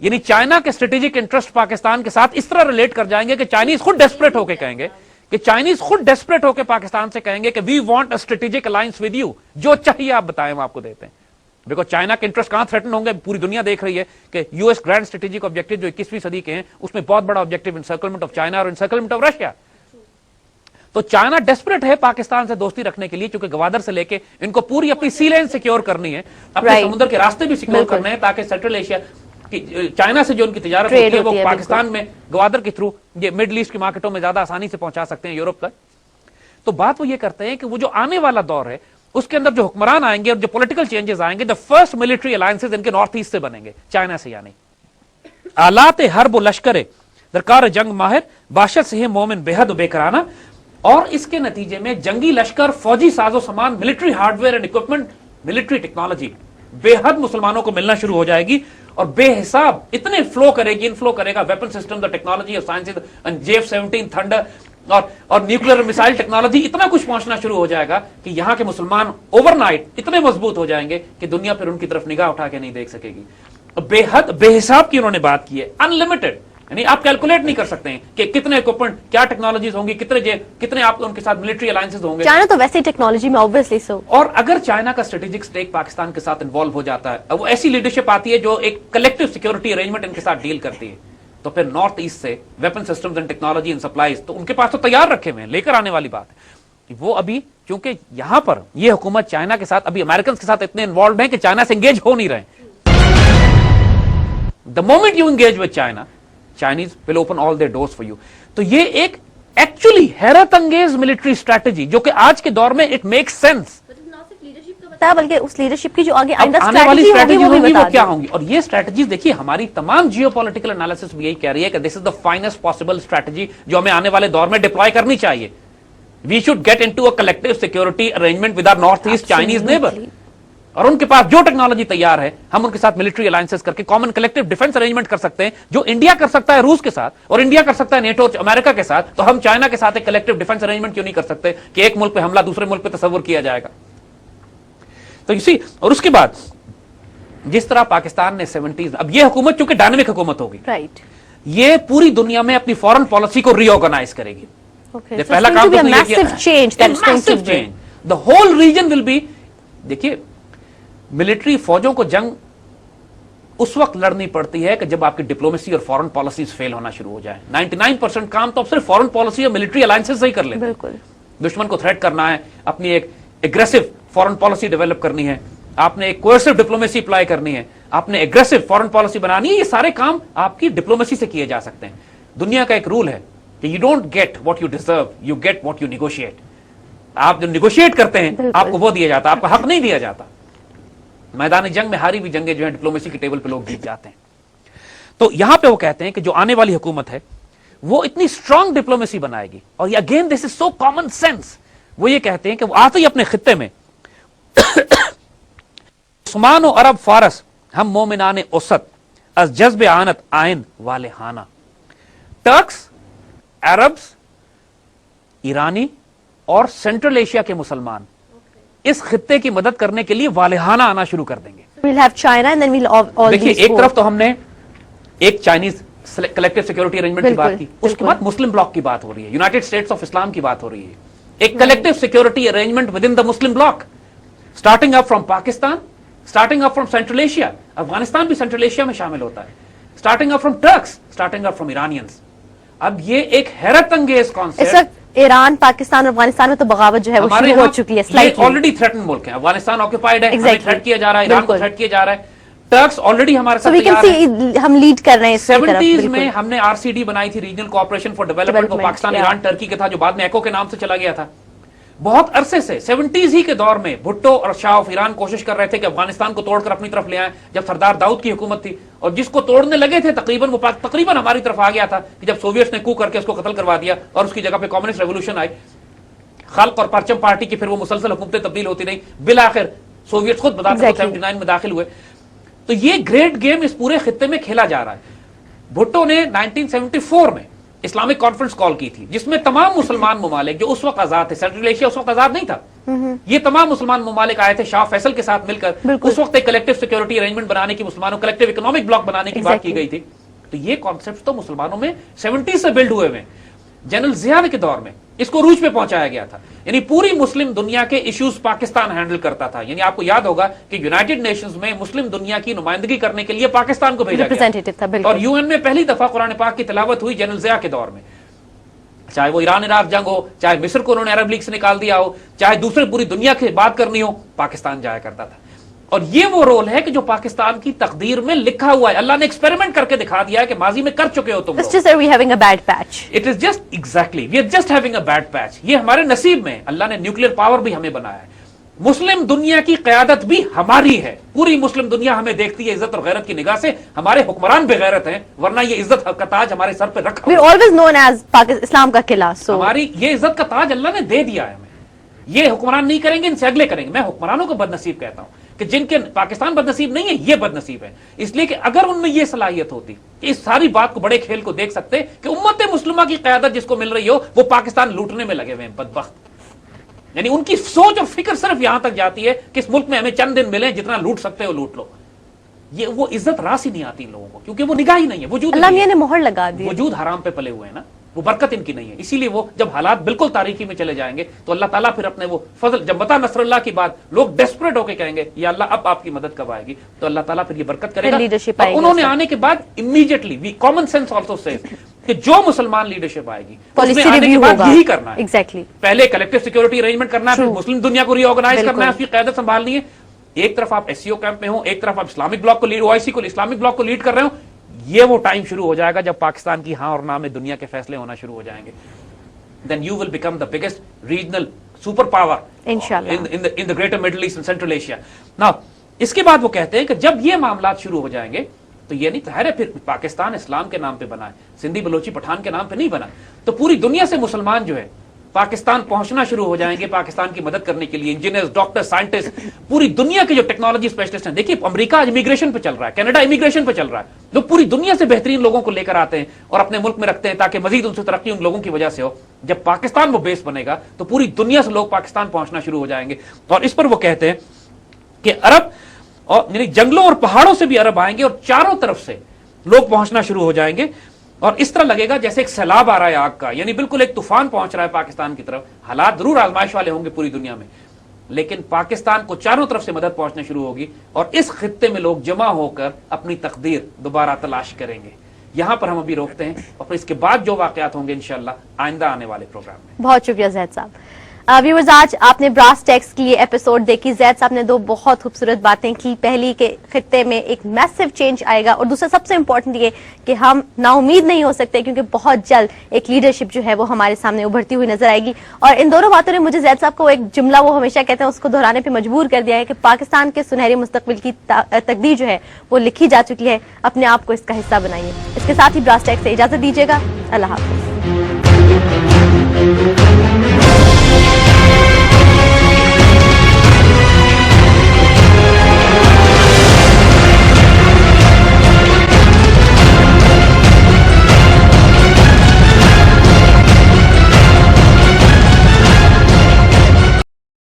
یعنی چائنا کے strategic interest Pakistan کے ساتھ اس طرح ریلیٹ کر جائیں گے کہ چائنیز خود ڈیسپریٹ ہو کے کہیں گے پاکستان سے کہیں گے کہ we want a strategic alliance with you, جو چاہیے آپ بتائیں ہم آپ کو دیتے ہیں. بیکاز چائنا کے انٹرسٹ کہاں تھریٹن ہوں گے؟ پوری دنیا دیکھ رہی ہے کہ U S grand strategic objective جو 21ویں صدی کے ہیں، اس میں بہت بڑا آبجیکٹو انسرکلمنٹ آف چائنا اور انسرکلمنٹ آف رشیا. تو چائنا ڈیسپریٹ ہے پاکستان سے دوستی رکھنے کے لیے، چونکہ گوادر سے لے کے ان کو پوری اپنی سی لین سیکیور کرنی ہے، اپنے سمندر کے راستے بھی سیکیور کرنے ہیں، تاکہ سینٹرل ایشیا چائنا سے جو ان کی تجارت ہوتی ہے وہ پاکستان میں گوادر کے تھرو یہ مڈل ایسٹ کی مارکیٹوں میں زیادہ آسانی سے پہنچا سکتے ہیں، یورپ تک. تو بات وہ یہ کرتے ہیں کہ وہ جو آنے والا دور ہے اس کے اندر جو حکمران آئیں گے اور جو پولیٹیکل چینجز آئیں گے، دا فرسٹ ملٹری الائنسز ان کے نارتھ ایسٹ سے بنیں گے، چائنا سے. یعنی آلات حرب و لشکر درکار جنگ ماہر باشد سے مومن بے حد و بے کرانہ، اور اس کے نتیجے میں جنگی لشکر، فوجی ساز و سامان، military hard where and equipment, military technology بے حد مسلمانوں کو ملنا شروع ہو جائے گی، اور بے حساب اتنے فلو کرے گی، انفلو کرے گا ویپن سسٹم، ٹیکنالوجی اور سائنس، JF-17 تھنڈر اور نیوکلیر مسائل ٹیکنالوجی، اتنا کچھ پہنچنا شروع ہو جائے گا کہ یہاں کے مسلمان اوور نائٹ اتنے مضبوط ہو جائیں گے کہ دنیا پھر ان کی طرف نگاہ اٹھا کے نہیں دیکھ سکے گی. بے حد بے حساب کی انہوں نے بات کی ہے، انلمیٹڈ. یعنی آپ کیلکولیٹ نہیں کر سکتے ہیں کہ کتنے اکوپمنٹ، کیا ٹیکنالوجیز ہوں گی، کتنے آپ ان کے ساتھ ملٹری الائنسز ہوں گے. چائنا تو ویسے ٹیکنالوجی میں obviously so. اور اگر چائنا کا اسٹریٹجک اسٹیک پاکستان کے ساتھ انوالو ہو جاتا ہے، وہ ایسی لیڈرشپ آتی ہے جو ایک کلیکٹو سیکورٹی ارینجمنٹ ان کے ساتھ ڈیل کرتی ہے، تو پھر نارتھ ایسٹ سے weapon systems and technology and supplies تو ان کے پاس تو تیار رکھے ہوئے ہیں، لے کر آنے والی بات ہے. وہ ابھی چونکہ یہاں پر یہ حکومت چائنا کے ساتھ، ابھی امریکنز کے ساتھ اتنے انوالوڈ ہیں کہ چائنا سے انگیج ہو نہیں رہے. The moment you engage with China, Chinese will open all their doors for you. تو یہ ایک ایکچولی حیرت انگیز ملٹری اسٹریٹجی جو کہ آج کے دور میں اٹ میک سینس، بلکہ اس لیڈرشپ کی جو آگے آنے والی اسٹریٹجی ہوگی وہ کیا ہوں گی. اور یہ اسٹریٹجیز دیکھیے، ہماری تمام جیو پولیٹیکل انالیسس بھی یہی کہہ رہی ہے کہ this is the finest possible strategy جو ہمیں آنے والے دور میں ڈپلوائے کرنی چاہیے. We should get into a collective security arrangement with our north east Chinese neighbour, اور ان کے پاس جو ٹیکنالوجی تیار ہے ہم ان کے ساتھ ملٹری الائنسز کر کے کامن کلیکٹو ڈیفنس ارینجمنٹ کر سکتے ہیں، جو انڈیا کر سکتا ہے روس کے ساتھ اور انڈیا کر سکتا ہے نیٹو امریکہ کے ساتھ. تو ہم چائنا کے ساتھ ایک کلیکٹو ڈیفنس ارینجمنٹ کیوں نہیں کر سکتے کہ ایک ملک پہ حملہ دوسرے ملک پہ تصور کیا جائے گا. تو اسی اور اس کے بعد جس طرح پاکستان نے 70s، اب یہ حکومت چونکہ ڈائنامک حکومت ہوگی، یہ پوری دنیا میں اپنی فورن پالیسی کو ری آرگنائز کرے گی. پہلا کام the whole region will be, دیکھیے ملٹری فوجوں کو جنگ اس وقت لڑنی پڑتی ہے کہ جب آپ کی ڈپلومیسی اور فورن پالیسیز فیل ہونا شروع ہو جائے. 99% کام تو اب صرف فورن پالیسی اور ملٹری الائنسز سے ہی کر لیتے ہیں. بالکل، دشمن کو تھریٹ کرنا ہے، اپنی ایک اگریسو فورن پالیسی ڈیولپ کرنی ہے، آپ نے ایک کوئرسو ڈپلومیسی اپلائی کرنی ہے، آپ نے اگریسو فورن پالیسی بنانی ہے. یہ سارے کام آپ کی ڈپلومیسی سے کیے جا سکتے ہیں. دنیا کا ایک رول ہے کہ you don't get what you deserve, you get what you negotiate. آپ جو نیگوشیٹ کرتے ہیں آپ کو وہ دیا جاتا ہے، آپ کا حق نہیں دیا جاتا. میدان جنگ میں ہاری بھی جنگیں جو ہیں ڈپلومیسی کے ٹیبل پہ لوگ جیت جاتے ہیں. تو یہاں پہ وہ کہتے ہیں کہ جو آنے والی حکومت ہے وہ اتنی اسٹرانگ ڈپلومیسی بنائے گی. اور یہ again this is so common sense. وہ یہ کہتے ہیں کہ وہ آتے ہی اپنے خطے میں عثمان و عرب فارس ہم مومنان اوسط از جذب آنت آئین والے ہانا، ٹرکس، عربس، ایرانی اور سینٹرل ایشیا کے مسلمان اس خطے کی مدد کرنے کے لیے والہانہ آنا شروع کر دیں گے. دیکھیے ایک طرف تو ہم نے ایک چائنیز کلیکٹو سیکورٹی ارینجمنٹ کی بات کی، اس کے بعد مسلم بلاک کی بات ہو رہی ہے، یونائٹڈ اسٹیٹس آف اسلام کی بات ہو رہی ہے. ایک collective security arrangement within the Muslim bloc, starting up from Pakistan, starting up from Central Asia, Afghanistan بھی سینٹرل ایشیا میں شامل ہوتا ہے، starting up from Turks, starting up from Iranians. اب یہ ایک حیرت انگیز کانسیپٹ. ایران، پاکستان اور افغانستان میں تو بغاوت جو ہے وہ شروع ہو چکی ہے. آلریڈی تھریٹن ملک ہے، افغانستان آکوپائڈ ہے، ہمیں تھریٹ کیا جا رہا ہے، ایران کو تھریٹ کیا جا رہا ہے. ٹرکس آلریڈی ہمارے ساتھ تیار ہے، ہم لیڈ کر رہے ہیں. 70s میں ہم نے RCD بنائی تھی، ریجنل کوآپریشن فار ڈیولپمنٹ، وہ پاکستان، ایران، ٹرکی کا تھا جو بعد میں ایکو کے نام سے چلا گیا تھا. بہت عرصے سے 70s ہی کے دور میں بھٹو اور شاہ آف ایران کوشش کر رہے تھے کہ افغانستان کو توڑ کر اپنی طرف لے آئیں، جب سردار داؤد کی حکومت تھی، اور جس کو توڑنے لگے تھے تقریباً ہماری طرف آ گیا تھا کہ جب سوویٹس نے کو کر کے اس کو قتل کروا دیا اور اس کی جگہ پہ کمیونسٹ ریولوشن آئی. خلق اور پرچم پارٹی کی پھر وہ مسلسل حکومتیں تبدیل ہوتی رہی، بالآخر سوویٹ خود بتا 79 میں داخل ہوئے. تو یہ گریٹ گیم اس پورے خطے میں کھیلا جا رہا ہے. بھٹو نے 1974 میں اسلامک کانفرنس کال کی تھی جس میں تمام مسلمان ممالک جو اس وقت آزاد تھے، سینٹرل ایشیا اس وقت آزاد نہیں تھا، یہ تمام مسلمان ممالک آئے تھے شاہ فیصل کے ساتھ مل کر، اس وقت ایک کلیکٹو سیکورٹی ارینجمنٹ بنانے کی، مسلمانوں کلیکٹو اکنامک بلاک بنانے کی بات کی گئی تھی. تو یہ کانسیپٹ تو مسلمانوں میں 70 سے بلڈ ہوئے ہوئے. جنرل ضیاء کے دور میں اس کو عروج پہ پہنچایا گیا تھا. یعنی پوری مسلم دنیا کے ایشوز پاکستان ہینڈل کرتا تھا. یعنی آپ کو یاد ہوگا کہ یونائٹڈ نیشنز میں مسلم دنیا کی نمائندگی کرنے کے لیے پاکستان کو بھیجا گیا، اور یو این میں پہلی دفعہ قرآن پاک کی تلاوت ہوئی جنرل ضیاء کے دور میں. چاہے وہ ایران عراق جنگ ہو، چاہے مصر کو انہوں نے عرب لیگ سے نکال دیا ہو، چاہے دوسرے پوری دنیا کی بات کرنی ہو، پاکستان جایا کرتا تھا. اور یہ وہ رول ہے کہ جو پاکستان کی تقدیر میں لکھا ہوا ہے. اللہ نے ایکسپیریمنٹ کر کے دکھا دیا ہے کہ ماضی میں کر چکے ہو تم لوگ. یہ ہمارے نصیب میں. اللہ نے نیوکلیر پاور بھی ہمیں بنایا ہے. مسلم دنیا کی قیادت بھی ہماری ہے. پوری مسلم دنیا ہمیں دیکھتی ہے عزت اور غیرت کی نگاہ سے. ہمارے حکمران بے غیرت ہیں، ورنہ یہ عزت کا تاج ہمارے سر پہ رکھا اسلام کا قلعہ. ہماری یہ عزت کا تاج اللہ نے دے دیا ہے ہمیں. یہ حکمران نہیں کریں گے، ان سے اگلے کریں گے. میں حکمرانوں کو بد نصیب کہتا ہوں کہ جن کے پاکستان بد نصیب نہیں ہے، یہ بد نصیب ہے. اس لیے کہ اگر ان میں یہ صلاحیت ہوتی کہ اس ساری بات کو، بڑے کھیل کو دیکھ سکتے کہ امت مسلمہ کی قیادت جس کو مل رہی ہو وہ پاکستان لوٹنے میں لگے ہوئے ہیں بدبخت. یعنی ان کی سوچ اور فکر صرف یہاں تک جاتی ہے کہ اس ملک میں ہمیں چند دن ملیں، جتنا لوٹ سکتے ہو لوٹ لو. یہ وہ عزت راس ہی نہیں آتی ان لوگوں کو، کیونکہ وہ نگاہ ہی نہیں ہے. وجود اللہ میاں نے مہر لگا دی، وجود حرام پہ پلے ہوئے ہیں نا، وہ برکت ان کی نہیں ہے. اسی لیے وہ جب حالات بالکل تاریکی میں چلے جائیں گے تو اللہ تعالیٰ پھر اپنے وہ فضل، جب بتا نصر اللہ کی بات لوگ ڈیسپریٹ ہو کے کہیں گے یا اللہ اب آپ کی مدد کب آئے گی، تو اللہ تعالیٰ پھر یہ برکت کرے گا. اور انہوں نے آنے کے بعد immediately we common sense also says کہ جو مسلمان لیڈرشپ آئے گی اس میں آنے کے بعد یہی کرنا ہے. پہلے کلیکٹو سیکورٹی ارینجمنٹ کرنا ہے، پھر مسلم دنیا کو ری آرگنائز کرنا ہے، اس کی قیادت سنبھالنی ہے. ایک طرف آپ ایس سی او کیمپ میں ہوں، ایک طرف آپ اسلامک بلاک کو لیڈ، او آئی سی کو اسلامک بلاک کو لیڈ کر رہے ہوں. یہ وہ ٹائم شروع ہو جائے گا جب پاکستان کی ہاں اور نہ میں دنیا کے فیصلے ہونا شروع ہو جائیں گے. Then you will become the biggest regional superpower in the greater Middle East and Central Asia. Now, اس کے بعد وہ کہتے ہیں کہ جب یہ معاملات شروع ہو جائیں گے تو یہ نہیں ظاہر ہے پھر پاکستان اسلام کے نام پہ بنا ہے، سندھی بلوچی پٹھان کے نام پہ نہیں بنا. تو پوری دنیا سے مسلمان جو ہے پاکستان پہنچنا شروع ہو جائیں گے پاکستان کی مدد کرنے کے لیے. انجینئرز، ڈاکٹر، سائنٹسٹ، پوری دنیا کے جو ٹیکنالوجی اسپیشلسٹ ہیں. دیکھیے امریکہ آج امیگریشن پہ چل رہا ہے، کینیڈا امیگریشن پہ چل رہا ہے. لوگ پوری دنیا سے بہترین لوگوں کو لے کر آتے ہیں اور اپنے ملک میں رکھتے ہیں تاکہ مزید ان سے ترقی ان لوگوں کی وجہ سے ہو. جب پاکستان وہ بیس بنے گا تو پوری دنیا سے لوگ پاکستان پہنچنا شروع ہو جائیں گے. اور اس پر وہ کہتے ہیں کہ عرب اور یعنی جنگلوں اور پہاڑوں سے بھی عرب آئیں گے اور چاروں طرف سے لوگ پہنچنا شروع ہو جائیں گے. اور اس طرح لگے گا جیسے ایک سیلاب آ رہا ہے آگ کا، یعنی بالکل ایک طوفان پہنچ رہا ہے پاکستان کی طرف. حالات ضرور آزمائش والے ہوں گے پوری دنیا میں، لیکن پاکستان کو چاروں طرف سے مدد پہنچنا شروع ہوگی اور اس خطے میں لوگ جمع ہو کر اپنی تقدیر دوبارہ تلاش کریں گے. یہاں پر ہم ابھی روکتے ہیں اور پھر اس کے بعد جو واقعات ہوں گے انشاءاللہ آئندہ آنے والے پروگرام میں. بہت شکریہ زید صاحب. ویورز آج آپ نے براس ٹیکس کی یہ ایپیسوڈ دیکھی. زید صاحب نے دو بہت خوبصورت باتیں کی. پہلی کہ خطے میں ایک میسو چینج آئے گا، اور دوسرا سب سے امپورٹنٹ یہ کہ ہم نا امید نہیں ہو سکتے کیونکہ بہت جلد ایک لیڈرشپ جو ہے وہ ہمارے سامنے ابھرتی ہوئی نظر آئے گی. اور ان دونوں باتوں نے مجھے زید صاحب کو ایک جملہ وہ ہمیشہ کہتے ہیں اس کو دہرانے پہ مجبور کر دیا ہے کہ پاکستان کے سنہری مستقبل کی تقدیر جو ہے وہ لکھی جا چکی ہے. اپنے آپ کو اس کا حصہ بنائیے. اس کے ساتھ ہی براس ٹیکس سے اجازت دیجیے گا. اللہ حافظ.